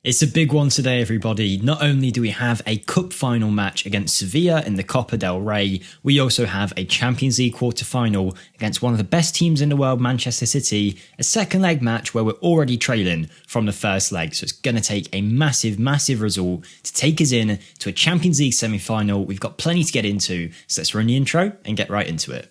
It's a big one today, everybody. Not only do we have a cup final match against Sevilla in the Copa del Rey, we also have a Champions League quarter-final against one of the best teams in the world, Manchester City, a second leg match where we're already trailing from the first leg, so it's going to take a massive result to take us in to a Champions League semi-final. We've got plenty to get into, so let's run the intro and get right into it.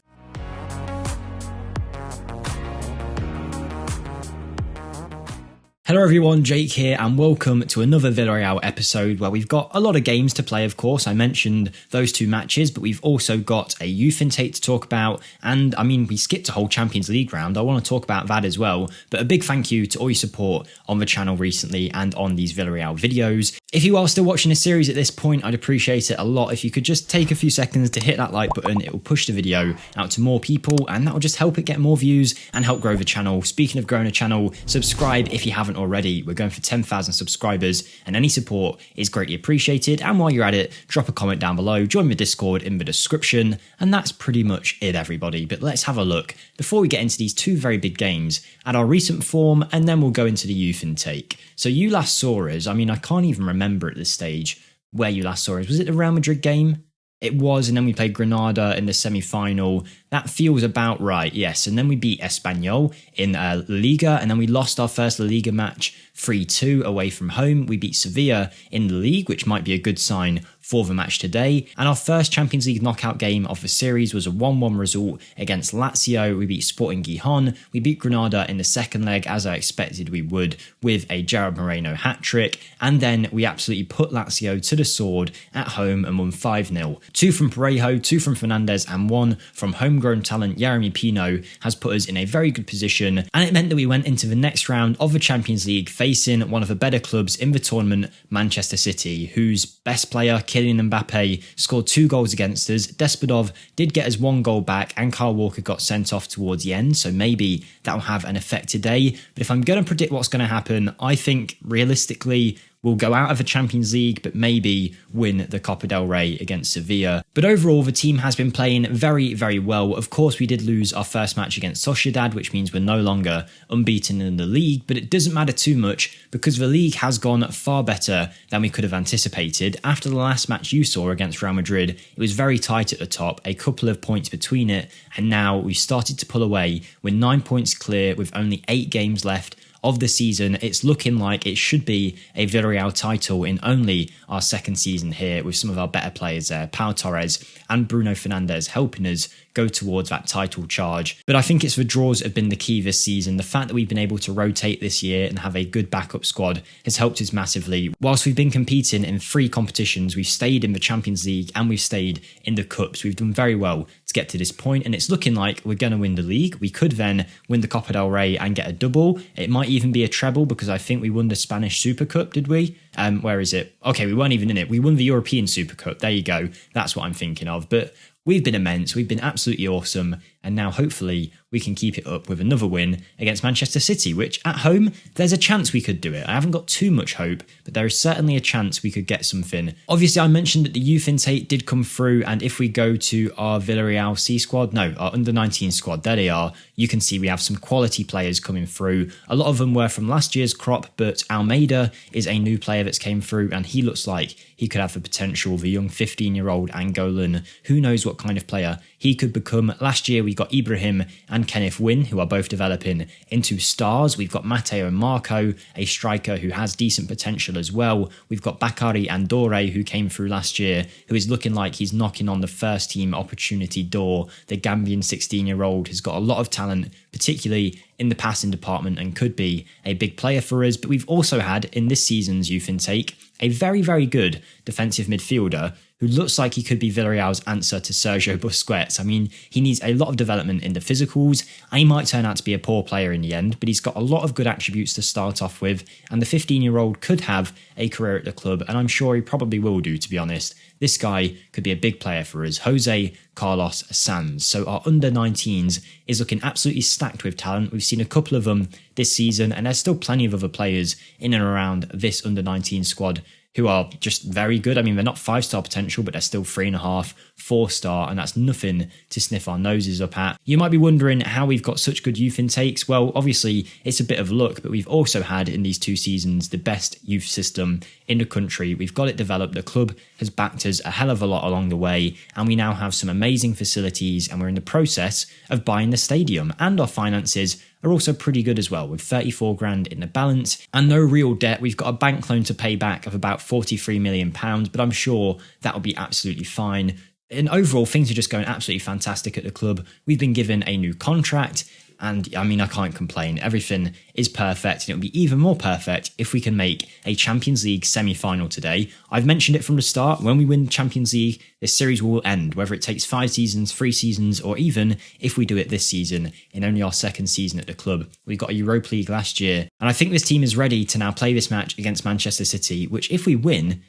Hello everyone, Jake here and welcome to another Villarreal episode where we've got a lot of games to play, of course. I mentioned those two matches, but we've also got a youth intake to talk about, and we skipped a whole Champions League round. I want to talk about that as well, but a big thank you to all your support on the channel recently and on these Villarreal videos. If you are still watching this series at this point, I'd appreciate it a lot if you could just take a few seconds to hit that like button. It will push the video out to more people and that will just help it get more views and help grow the channel. Speaking of growing a channel, subscribe if you haven't already. We're going for 10,000 subscribers and any support is greatly appreciated. And while you're at it, drop a comment down below, join the Discord in the description, and that's pretty much it, everybody. But let's have a look, before we get into these two very big games, at our recent form, and then we'll go into the youth intake. So you last saw us, I can't even remember at this stage where you last saw us. Was it the Real Madrid game? It was, and then we played Granada in the semi-final. That feels about right, yes. And then we beat Espanyol in La Liga, and then we lost our first La Liga match 3-2 away from home. We beat Sevilla in the league, which might be a good sign for the match today. And our first Champions League knockout game of the series was a 1-1 result against Lazio. We beat Sporting Gijon. We beat Granada in the second leg, as I expected we would, with a Gerard Moreno hat-trick. And then we absolutely put Lazio to the sword at home and won 5-0. 2 from Parejo, 2 from Fernandez, and 1 from homegrown talent Jeremy Pino has put us in a very good position. And it meant that we went into the next round of the Champions League facing one of the better clubs in the tournament, Manchester City, whose best player, Kylian Mbappe, scored 2 goals against us. Despodov did get us 1 goal back and Kyle Walker got sent off towards the end, so maybe that'll have an effect today. But if I'm going to predict what's going to happen, I think realistically we'll go out of the Champions League, but maybe win the Copa del Rey against Sevilla. But overall, the team has been playing very well. Of course, we did lose our first match against Sociedad, which means we're no longer unbeaten in the league, but it doesn't matter too much because the league has gone far better than we could have anticipated. After the last match you saw against Real Madrid, it was very tight at the top, a couple of points between it, and now we've started to pull away. We're 9 points clear with only 8 games left of the season. It's looking like it should be a Villarreal title in only our second season here, with some of our better players there, Pau Torres and Bruno Fernandes, helping us go towards that title charge. But I think it's the draws have been the key this season. The fact that we've been able to rotate this year and have a good backup squad has helped us massively. Whilst we've been competing in 3 competitions, we've stayed in the Champions League and we've stayed in the Cups. We've done very well to get to this point, and it's looking like we're going to win the league. We could then win the Copa del Rey and get a double. It might even be a treble because I think we won the Spanish Super Cup, did we? Where is it? Okay, we weren't even in it. We won the European Super Cup. There you go. That's what I'm thinking of. But we've been immense. We've been absolutely awesome. And now hopefully we can keep it up with another win against Manchester City, which at home, there's a chance we could do it. I haven't got too much hope, but there is certainly a chance we could get something. Obviously, I mentioned that the youth intake did come through, and if we go to our Villarreal C squad, no, our under-19 squad, there they are, you can see we have some quality players coming through. A lot of them were from last year's crop, but Almeida is a new player that's came through, and he looks like he could have the potential, the young 15-year-old Angolan. Who knows what kind of player he could become. Last year, we got Ibrahim and Kenneth Wynn, who are both developing into stars. We've got Matteo and Marco, a striker who has decent potential as well. We've got Bakary and Dore, who came through last year, who is looking like he's knocking on the first team opportunity door. The Gambian 16-year-old has got a lot of talent, particularly in the passing department, and could be a big player for us. But we've also had, in this season's youth intake, a very good defensive midfielder who looks like he could be Villarreal's answer to Sergio Busquets. He needs a lot of development in the physicals. He might turn out to be a poor player in the end, but he's got a lot of good attributes to start off with, and the 15-year-old could have a career at the club, and I'm sure he probably will do, to be honest. This guy could be a big player for us, Jose Carlos Sanz. So our under-19s is looking absolutely stacked with talent. We've seen a couple of them this season, and there's still plenty of other players in and around this under-19 squad who are just very good. I mean, they're not 5-star potential, but they're still 3.5, 4-star, and that's nothing to sniff our noses up at. You might be wondering how we've got such good youth intakes. Well, obviously, it's a bit of luck, but we've also had in these 2 seasons the best youth system in the country. We've got it developed. The club has backed us a hell of a lot along the way, and we now have some amazing facilities, and we're in the process of buying the stadium, and our finances are also pretty good as well, with 34 grand in the balance and no real debt. We've got a bank loan to pay back of about £43 million, but I'm sure that will be absolutely fine. And overall, things are just going absolutely fantastic at the club. We've been given a new contract, and I mean, I can't complain. Everything is perfect, and it'll be even more perfect if we can make a Champions League semi-final today. I've mentioned it from the start. When we win the Champions League, this series will end, whether it takes 5 seasons, 3 seasons, or even if we do it this season in only our 2nd season at the club. We got a Europa League last year, and I think this team is ready to now play this match against Manchester City, which if we win,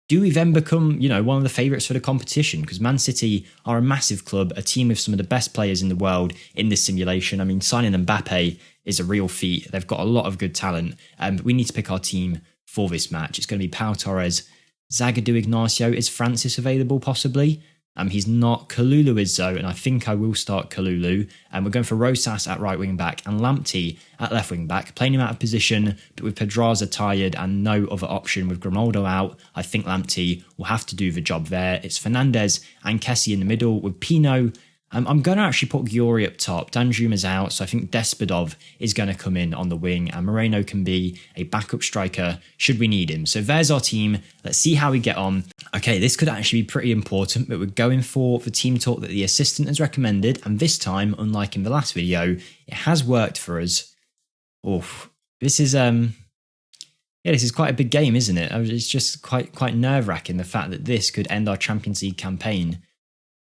do we then become, one of the favourites for the competition? Because Man City are a massive club, a team with some of the best players in the world in this simulation. I mean, signing Mbappe is a real feat. They've got a lot of good talent. But we need to pick our team for this match. It's going to be Pau Torres, Zagadou Ignacio. Is Francis available possibly? He's not. Kalulu is though, and I think I will start Kalulu. We're going for Rosas at right wing back and Lamptey at left wing back, playing him out of position, but with Pedraza tired and no other option with Grimaldo out, I think Lamptey will have to do the job there. It's Fernandez and Kessie in the middle with Pino. I'm going to actually put Giori up top. Danjuma's out, so I think Despodov is going to come in on the wing, and Moreno can be a backup striker should we need him. So there's our team. Let's see how we get on. Okay, this could actually be pretty important, but we're going for the team talk that the assistant has recommended, and this time, unlike in the last video, it has worked for us. Oof. This is this is quite a big game, isn't it? It's just quite nerve-wracking, the fact that this could end our Champions League campaign.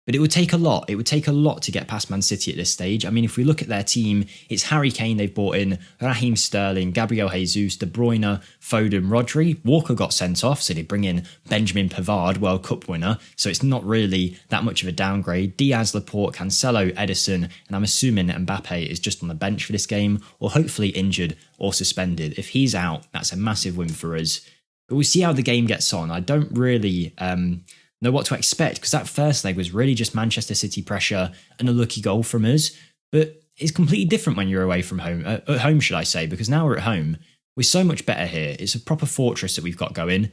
But it would take a lot. It would take a lot to get past Man City at this stage. I mean, if we look at their team, it's Harry Kane they've brought in, Raheem Sterling, Gabriel Jesus, De Bruyne, Foden, Rodri. Walker got sent off, so they bring in Benjamin Pavard, World Cup winner. So it's not really that much of a downgrade. Diaz, Laporte, Cancelo, Edison, and I'm assuming Mbappe is just on the bench for this game, or hopefully injured or suspended. If he's out, that's a massive win for us. But we'll see how the game gets on. I don't really know what to expect, because that first leg was really just Manchester City pressure and a lucky goal from us, but it's completely different when you're away from home, at home should I say, because now we're at home, we're so much better here. It's a proper fortress that we've got going.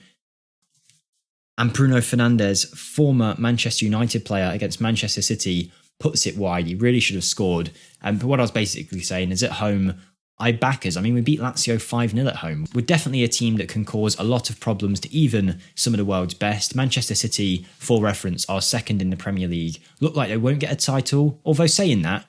And Bruno Fernandes, former Manchester United player against Manchester City, puts it wide. He really should have scored. But what I was basically saying is, at home, I back us. I mean, we beat Lazio 5-0 at home. We're definitely a team that can cause a lot of problems to even some of the world's best. Manchester City, for reference, are 2nd in the Premier League. Look like they won't get a title, although saying that,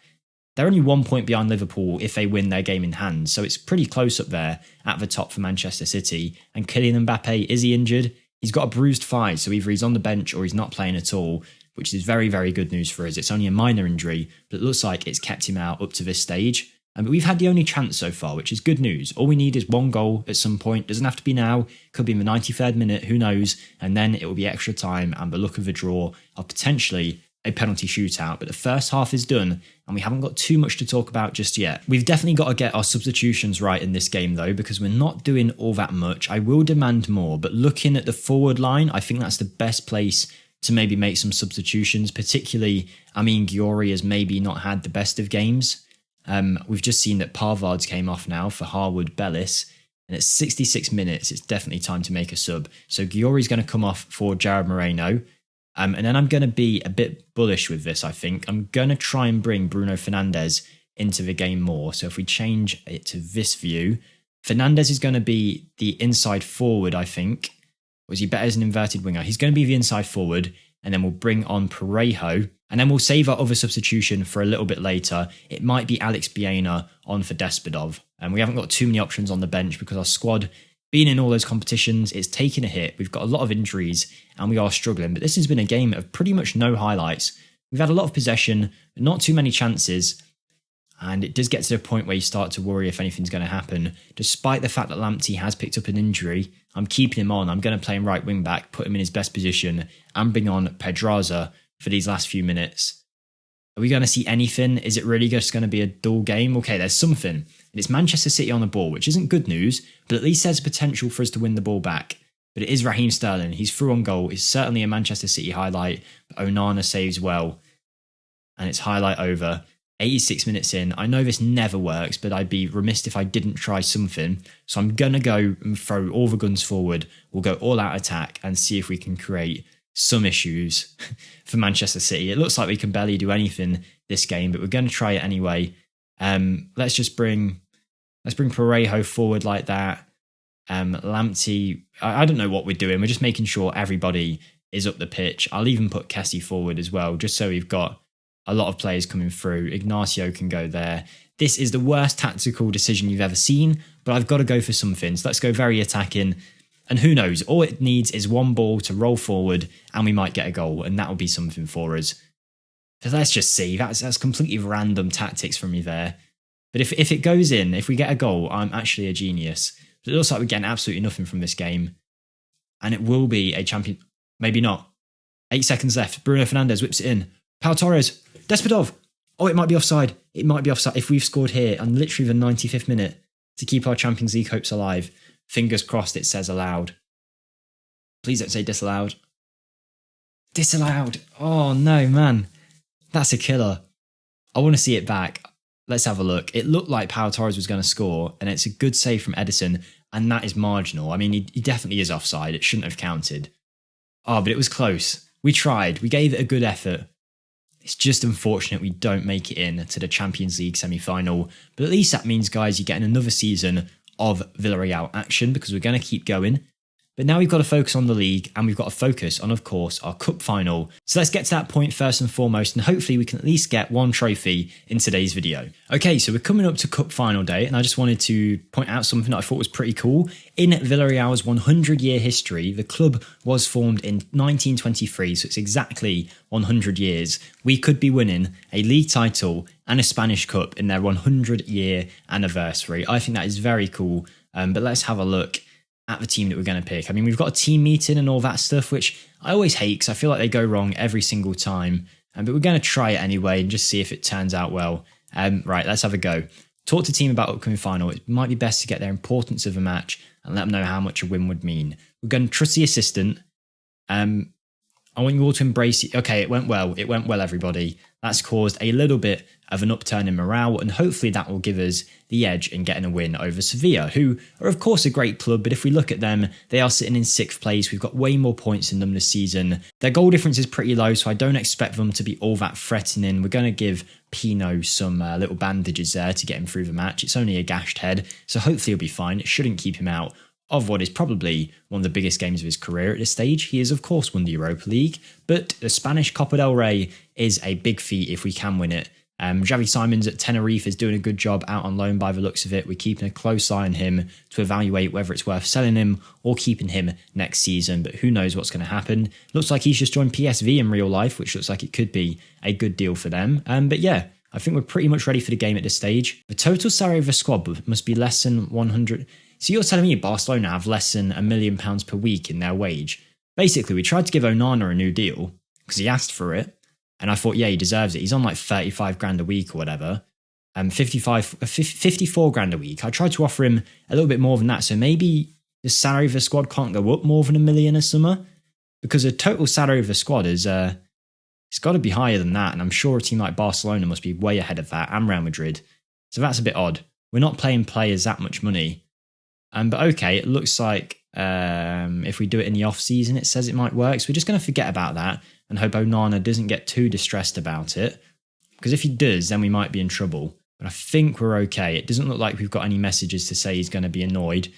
they're only 1 point behind Liverpool if they win their game in hand. So it's pretty close up there at the top for Manchester City. And Kylian Mbappe, is he injured? He's got a bruised thigh, so either he's on the bench or he's not playing at all, which is very, very good news for us. It's only a minor injury, but it looks like it's kept him out up to this stage. But we've had the only chance so far, which is good news. All we need is 1 goal at some point. Doesn't have to be now. Could be in the 93rd minute. Who knows? And then it will be extra time and the look of a draw, or potentially a penalty shootout. But the first half is done, and we haven't got too much to talk about just yet. We've definitely got to get our substitutions right in this game, though, because we're not doing all that much. I will demand more, but looking at the forward line, I think that's the best place to maybe make some substitutions. Particularly, I mean, Giori has maybe not had the best of games. We've just seen that Pavard's came off now for Harwood Bellis, and at 66 minutes, it's definitely time to make a sub. So Giori's going to come off for Jared Moreno, and then I'm going to be a bit bullish with this, I think. I'm going to try and bring Bruno Fernandes into the game more. So if we change it to this view, Fernandes is going to be the inside forward, I think. Or is he better as an inverted winger? He's going to be the inside forward, and then we'll bring on Parejo, and then we'll save our other substitution for a little bit later. It might be Alex Biena on for Despodov. And we haven't got too many options on the bench because our squad, being in all those competitions, it's taken a hit. We've got a lot of injuries and we are struggling. But this has been a game of pretty much no highlights. We've had a lot of possession, but not too many chances. And it does get to the point where you start to worry if anything's going to happen. Despite the fact that Lamptey has picked up an injury, I'm keeping him on. I'm going to play him right wing back, put him in his best position, and bring on Pedraza for these last few minutes. Are we going to see anything? Is it really just going to be a dull game? Okay, there's something. And it's Manchester City on the ball, which isn't good news, but at least there's potential for us to win the ball back. but it is Raheem Sterling. He's through on goal. It's certainly a Manchester City highlight, but Onana saves well, and it's highlight over. 86 minutes in. I know this never works, but I'd be remiss if I didn't try something. So I'm going to go and throw all the guns forward. We'll go all out attack and see if we can create some issues for Manchester City. It looks like we can barely do anything this game, but we're going to try it anyway. Let's bring Parejo forward like that. Lamptey, I don't know what we're doing. We're just making sure everybody is up the pitch. I'll even put Kessie forward as well, just so we've got a lot of players coming through. Ignacio can go there. This is the worst tactical decision you've ever seen, but I've got to go for something. So let's go very attacking. And who knows, all it needs is one ball to roll forward and we might get a goal, and that'll be something for us. So let's just see. That's completely random tactics from me there. But if it goes in, if we get a goal, I'm actually a genius. But it looks like we're getting absolutely nothing from this game. And it will be a champion. Maybe not. 8 seconds left. Bruno Fernandes whips it in. Pau Torres. Despodov. Oh, it might be offside. It might be offside. If we've scored here on literally the 95th minute to keep our Champions League hopes alive, fingers crossed it says allowed. Please don't say disallowed. Disallowed. Oh, no, man. That's a killer. I want to see it back. Let's have a look. It looked like Pau Torres was going to score, and it's a good save from Edison, and that is marginal. I mean, he definitely is offside. It shouldn't have counted. Oh, but it was close. We tried. We gave it a good effort. It's just unfortunate we don't make it in to the Champions League semi-final. But at least that means, guys, you're getting another season of Villarreal action because we're going to keep going. But now we've got to focus on the league, and we've got to focus on, of course, our cup final. So let's get to that point first and foremost, and hopefully we can at least get one trophy in today's video. Okay, so we're coming up to cup final day, and I just wanted to point out something that I thought was pretty cool. In Villarreal's 100-year history, the club was formed in 1923, so it's exactly 100 years. We could be winning a league title and a Spanish cup in their 100-year anniversary. I think that is very cool, but let's have a look at the team that we're going to pick. I mean, we've got a team meeting and all that stuff, which I always hate because I feel like they go wrong every single time. But we're going to try it anyway and just see if it turns out well. Right, let's have a go. Talk to the team about upcoming final. It might be best to get their importance of a match and let them know how much a win would mean. We're going to trust the assistant. I want you all to embrace it. Okay, it went well. It went well, everybody. That's caused a little bit of an upturn in morale, and hopefully that will give us the edge in getting a win over Sevilla, who are, of course, a great club, but if we look at them, they are sitting in 6th place. We've got way more points than them this season. Their goal difference is pretty low, so I don't expect them to be all that threatening. We're going to give Pino some little bandages there to get him through the match. It's only a gashed head, so hopefully he'll be fine. It shouldn't keep him out of what is probably one of the biggest games of his career at this stage. He has, of course, won the Europa League, but the Spanish Copa del Rey is a big feat if we can win it. Xavi Simons at Tenerife is doing a good job out on loan by the looks of it. We're keeping a close eye on him to evaluate whether it's worth selling him or keeping him next season, but who knows what's going to happen. Looks like he's just joined PSV in real life, which looks like it could be a good deal for them. But yeah, I think we're pretty much ready for the game at this stage. The total salary of the squad must be less than 100. So you're telling me Barcelona have less than £1 million per week in their wage? Basically, we tried to give Onana a new deal because he asked for it. And I thought, yeah, he deserves it. He's on like 35 grand a week or whatever. 54 grand a week. I tried to offer him a little bit more than that. So maybe the salary of the squad can't go up more than $1 million a summer, because the total salary of the squad is it's got to be higher than that. And I'm sure a team like Barcelona must be way ahead of that, and Real Madrid. So that's a bit odd. We're not paying players that much money. But okay, it looks like if we do it in the off season, it says it might work. So we're just going to forget about that and hope Onana doesn't get too distressed about it. Because if he does, then we might be in trouble. But I think we're okay. It doesn't look like we've got any messages to say he's going to be annoyed.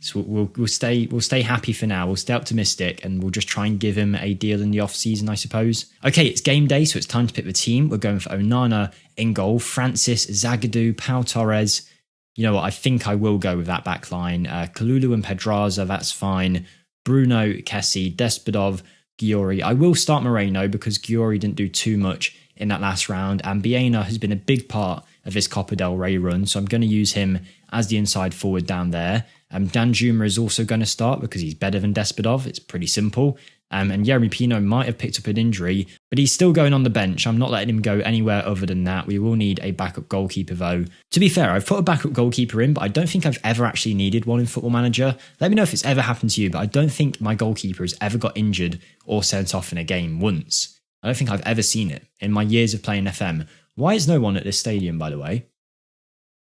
So we'll stay happy for now. We'll stay optimistic, and we'll just try and give him a deal in the off season, I suppose. Okay, it's game day, so it's time to pick the team. We're going for Onana in goal, Francis, Zagadou, Pau Torres. You know what? I think I will go with that back line. Kalulu and Pedraza, that's fine. Bruno, Kessie, Despodov, Giori. I will start Moreno because Giori didn't do too much in that last round, and Biena has been a big part of this Copa del Rey run, so I'm going to use him as the inside forward down there. Danjuma is also going to start because he's better than Despodov. It's pretty simple. And Jeremy Pino might have picked up an injury, but he's still going on the bench. I'm not letting him go anywhere other than that. We will need a backup goalkeeper though. To be fair, I've put a backup goalkeeper in, but I don't think I've ever actually needed one in Football Manager. Let me know if it's ever happened to you, but I don't think my goalkeeper has ever got injured or sent off in a game once. I don't think I've ever seen it in my years of playing FM. Why is no one at this stadium, by the way?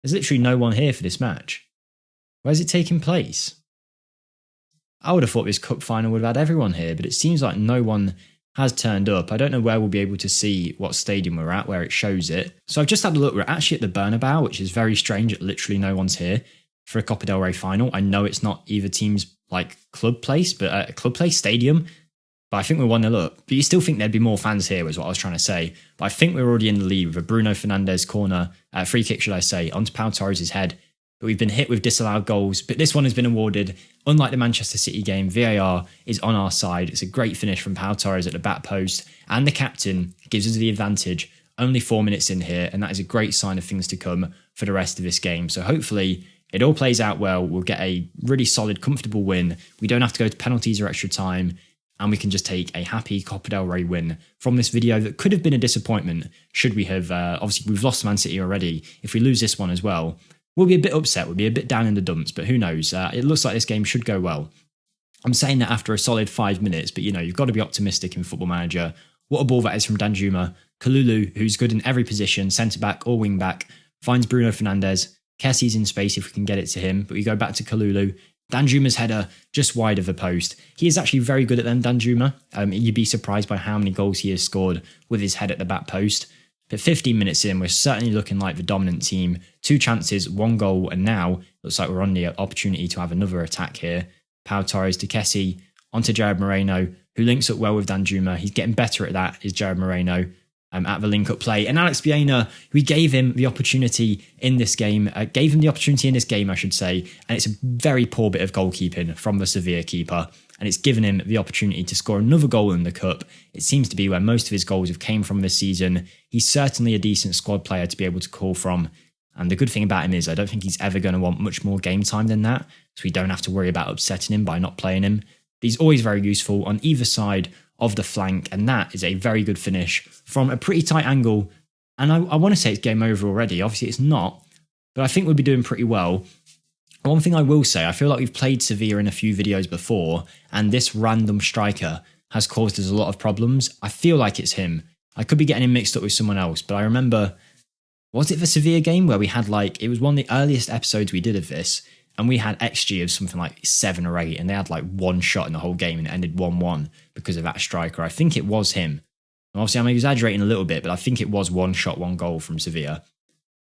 There's literally no one here for this match. Where's it taking place? I would have thought this cup final would have had everyone here, but it seems like no one has turned up. I don't know where we'll be able to see what stadium we're at, where it shows it. So I've just had a look. We're actually at the Bernabeu, which is very strange. Literally no one's here for a Copa del Rey final. I know it's not either team's like club place, but a club place stadium. But I think we're 1-0 up. But you still think there'd be more fans here, is what I was trying to say. But I think we're already in the lead with a Bruno Fernandes corner, free kick, should I say, onto Pau Torres' head. But we've been hit with disallowed goals. But this one has been awarded. Unlike the Manchester City game, VAR is on our side. It's a great finish from Pau Torres at the back post. And the captain gives us the advantage. Only 4 minutes in here. And that is a great sign of things to come for the rest of this game. So hopefully it all plays out well. We'll get a really solid, comfortable win. We don't have to go to penalties or extra time. And we can just take a happy Copa del Rey win from this video that could have been a disappointment should we have, obviously we've lost Man City already. If we lose this one as well, we'll be a bit upset, we'll be a bit down in the dumps, but who knows? It looks like this game should go well. I'm saying that after a solid 5 minutes, but you know, you've got to be optimistic in Football Manager. What a ball that is from Danjuma. Kalulu, who's good in every position, centre-back or wing-back, finds Bruno Fernandes. Kessie's in space if we can get it to him, but we go back to Kalulu. Danjuma's header just wide of the post. He is actually very good at them, Danjuma. You'd be surprised by how many goals he has scored with his head at the back post. But 15 minutes in, we're certainly looking like the dominant team. 2 chances, 1 goal, and now looks like we're on the opportunity to have another attack here. Pau Torres to Kessie, onto Jared Moreno, who links up well with Danjuma. He's getting better at that, is Jared Moreno. At the link-up play. And Alex Baena, we gave him the opportunity in this game. I should say. And it's a very poor bit of goalkeeping from the Sevilla keeper. And it's given him the opportunity to score another goal in the Cup. It seems to be where most of his goals have came from this season. He's certainly a decent squad player to be able to call from. And the good thing about him is I don't think he's ever going to want much more game time than that. So we don't have to worry about upsetting him by not playing him. He's always very useful on either side of the flank, and that is a very good finish from a pretty tight angle. And I want to say it's game over already. Obviously it's not, but I think we'll be doing pretty well. One thing I will say, I feel like we've played Sevilla in a few videos before, and this random striker has caused us a lot of problems. I feel like it's him. I could be getting him mixed up with someone else, but I remember, was it the Sevilla game where we had it was one of the earliest episodes we did of this, and we had XG of something like 7 or 8, and they had 1 shot in the whole game, and it ended 1-1 because of that striker. I think it was him. And obviously, I'm exaggerating a little bit, but I think it was 1 shot, 1 goal from Sevilla.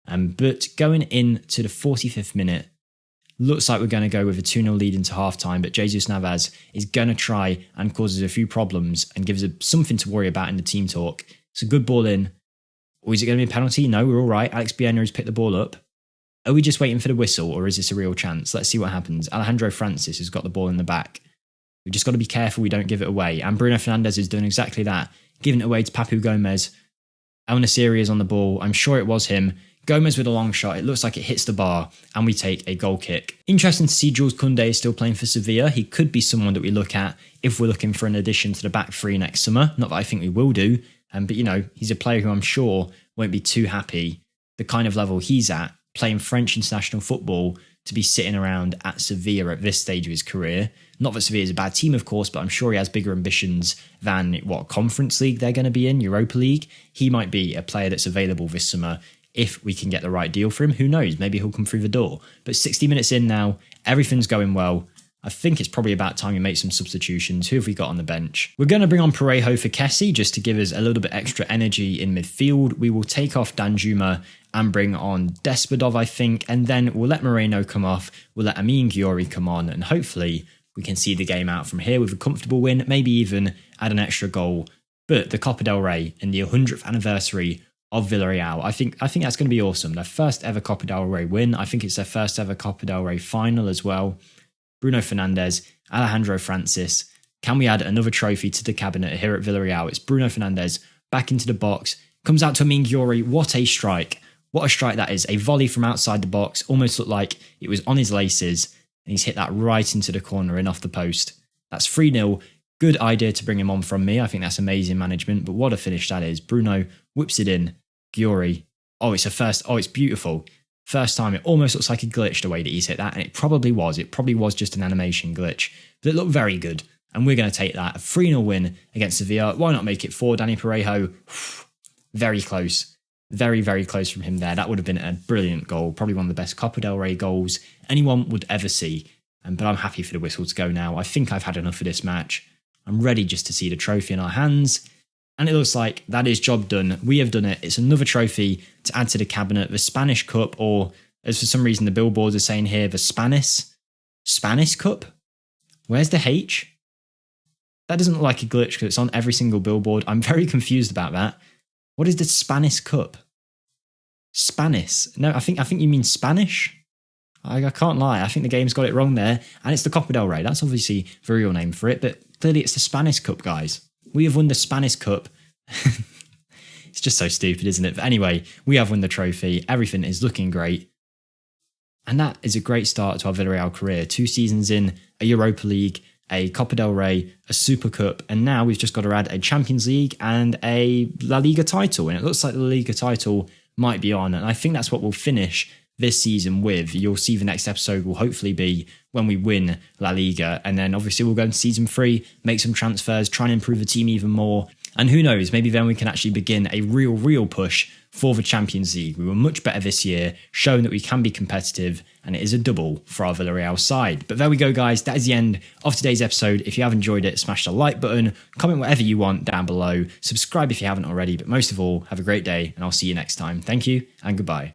But going into the 45th minute, looks like we're going to go with a 2-0 lead into half-time, but Jesus Navas is going to try and cause us a few problems and gives us something to worry about in the team talk. It's a good ball in. Or is it going to be a penalty? No, we're all right. Alex Baena has picked the ball up. Are we just waiting for the whistle, or is this a real chance? Let's see what happens. Alejandro Francis has got the ball in the back. We've just got to be careful we don't give it away. And Bruno Fernandes is doing exactly that, giving it away to Papu Gomez. El Nassiri is on the ball. I'm sure it was him. Gomez with a long shot. It looks like it hits the bar, and we take a goal kick. Interesting to see Jules Koundé is still playing for Sevilla. He could be someone that we look at if we're looking for an addition to the back three next summer. Not that I think we will do, but he's a player who I'm sure won't be too happy the kind of level he's at, playing French international football, to be sitting around at Sevilla at this stage of his career. Not that Sevilla is a bad team, of course, but I'm sure he has bigger ambitions than what Conference League they're going to be in, Europa League. He might be a player that's available this summer if we can get the right deal for him. Who knows? Maybe he'll come through the door. But 60 minutes in now, everything's going well. I think it's probably about time we make some substitutions. Who have we got on the bench? We're going to bring on Parejo for Kessie just to give us a little bit extra energy in midfield. We will take off Danjuma and bring on Despodov, I think, and then we'll let Moreno come off. We'll let Amin Ghiori come on, and hopefully we can see the game out from here with a comfortable win, maybe even add an extra goal. But the Copa del Rey and the 100th anniversary of Villarreal, I think that's going to be awesome. Their first ever Copa del Rey win. I think it's their first ever Copa del Rey final as well. Bruno Fernandes, Alejandro Francis. Can we add another trophy to the cabinet here at Villarreal? It's Bruno Fernandes back into the box. Comes out to Amin Ghiori. What a strike. What a strike that is. A volley from outside the box. Almost looked like it was on his laces. And he's hit that right into the corner and off the post. That's 3-0. Good idea to bring him on from me. I think that's amazing management, but what a finish that is. Bruno whips it in. Giori. Oh, it's beautiful. First time, it almost looks like a glitch the way that he's hit that, and it probably was. It probably was just an animation glitch, but it looked very good. And we're going to take that. A 3-0 win against Sevilla. Why not make it 4? Danny Parejo, very close. Very, very close from him there. That would have been a brilliant goal. Probably one of the best Copa del Rey goals anyone would ever see. But I'm happy for the whistle to go now. I think I've had enough of this match. I'm ready just to see the trophy in our hands. And it looks like that is job done. We have done it. It's another trophy to add to the cabinet. The Spanish Cup, or as for some reason the billboards are saying here, the Spanish Cup? Where's the H? That doesn't look like a glitch because it's on every single billboard. I'm very confused about that. What is the Spanish Cup? Spanish? No, I think you mean Spanish. I can't lie. I think the game's got it wrong there. And it's the Copa del Rey. That's obviously the real name for it. But clearly it's the Spanish Cup, guys. We have won the Spanish Cup. It's just so stupid, isn't it? But anyway, we have won the trophy. Everything is looking great. And that is a great start to our Villarreal career. 2 seasons in, a Europa League, a Copa del Rey, a Super Cup, and now we've just got to add a Champions League and a La Liga title. And it looks like the La Liga title might be on. And I think that's what we'll finish this season with. You'll see the next episode will hopefully be when we win La Liga, and then obviously we'll go into season 3, make some transfers, try and improve the team even more, and who knows, maybe then we can actually begin a real push for the Champions League. We were much better this year, showing that we can be competitive, and it is a double for our Villarreal side. But there we go, guys. That is the end of today's episode. If you have enjoyed it, smash the like button, comment whatever you want down below, subscribe if you haven't already, but most of all, have a great day, and I'll see you next time. Thank you, and goodbye.